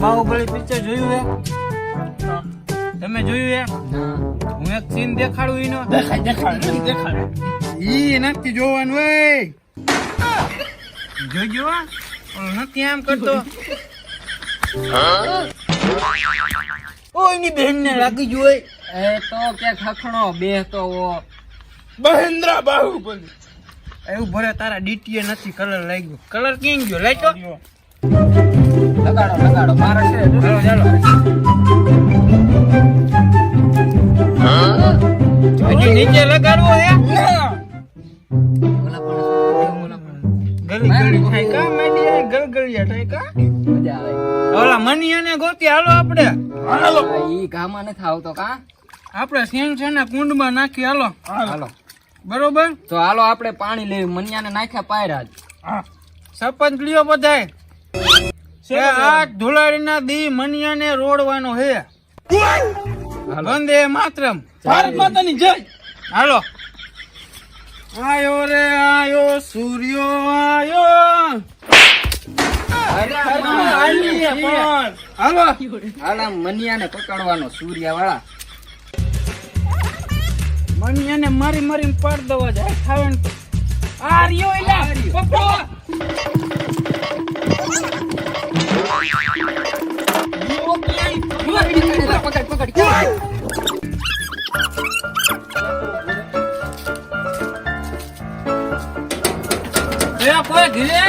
Baahubali picture જોયું હે? તમે જોયું હે? હું એક સીન દેખાડું ઈનો. દેખાડ ઈ નથી જોવાનું હોય. જોજો નથી આમ કરતો. ઓયની બેન ને લાગી જોઈ. એ તો કે ખખણો બેહતો વો મહેન્દ્ર બાહુબલી. એવું ભરે તારા ડીટીએ નથી કલર લાગ્યો. કલર ક્યાં ગયો? લાગ્યો? લગાડો મારે છે. ચાલો હજી નીચે લગાડવો હે? ગલી થાય કા માડી ગલગલિયા થાય કા? મજા આવે. ઓલા મનિયાને ગોતી હાલો આપણે. હાલો ઈ ગામાં નથી આવતો કા? આપણે સેન સેના કુંડમાં નાખી હાલો. હાલો બરોબર? તો હાલો આપણે પાણી લેવી. મનિયાને નાખ્યા પાયરા જ. હા સરપંચ લ્યો બધાય. આ ધુલાડીના દી મનિયાને રોડવાનો હે. વંદે માતરમ. ભારત માતાની જય. હાલો. આયો રે આયો સૂર્યો આયો. હાલો. હાલા મનિયાને પકડવાનો સૂર્યા વાળા. મનિયાને મારી મારીને પાડ દવા જાય ખાવે ને. આ રહ્યો એલા પકડો. પકડ કોઈ ધીરે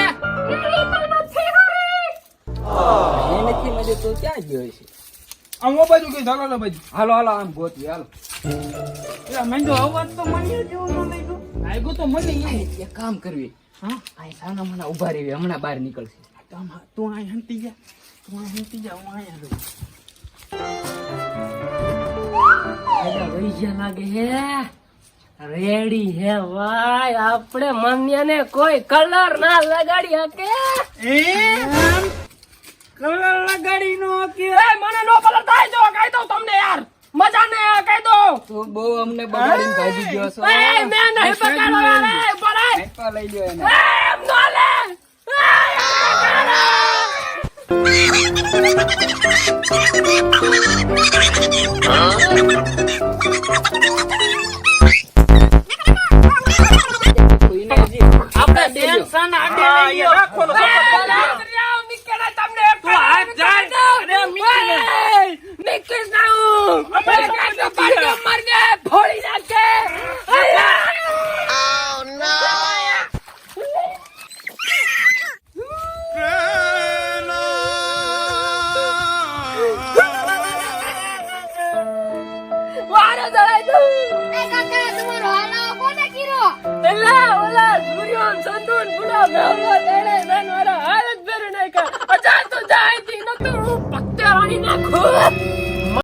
એનેથી મજે તો ક્યાં ગયો છે? આમ ઓ બાજુ કઈ ચાલો બાજુ. હાલો આમ ગોતવી હાલો. એલા મેંદો અવાજ તો મનિયા જેવો ન લાગ્યો. આગો તો મને એક કામ કરવી. હા આ સાના મને ઉભા રહેવી. હમણાં બહાર નીકળશે. તું અહીં હંતી જા. હું અહીંયા લાગે હે રેડી હે ભાઈ. આપણે મનિયાને કોઈ કલર ના લગાડી શકે. કલર લગાડી નો કે મને નો કલર થાય જો કહી દઉં તમને યાર. મજા ને કહી દઉં. તો બહુ અમને બગાડીને ભાગી ગયો છો. મેં નહીં પકડો યાર. બોલાય પૈસા લઈ લ્યો એને. એમ નો લે. આપણે ટેન્શન આડે લઈ લ્યો. રાખવાનો તમને તું હાથ જાય. અરે મિકી જાઉં. અમે કાટો પાટો મારને ફોડી નાખે. વારો જણાય તું. એ કાકા તમારો હાલાઓ કોને કીરો? એલા ઓલા સૂર્યોન સંતુન પુડા મેલો તેડે મેન વાળા હાલત ભેર નાખ્યા. અજા તો જાય તી ન તો હું પત્તે રાણી નાખું.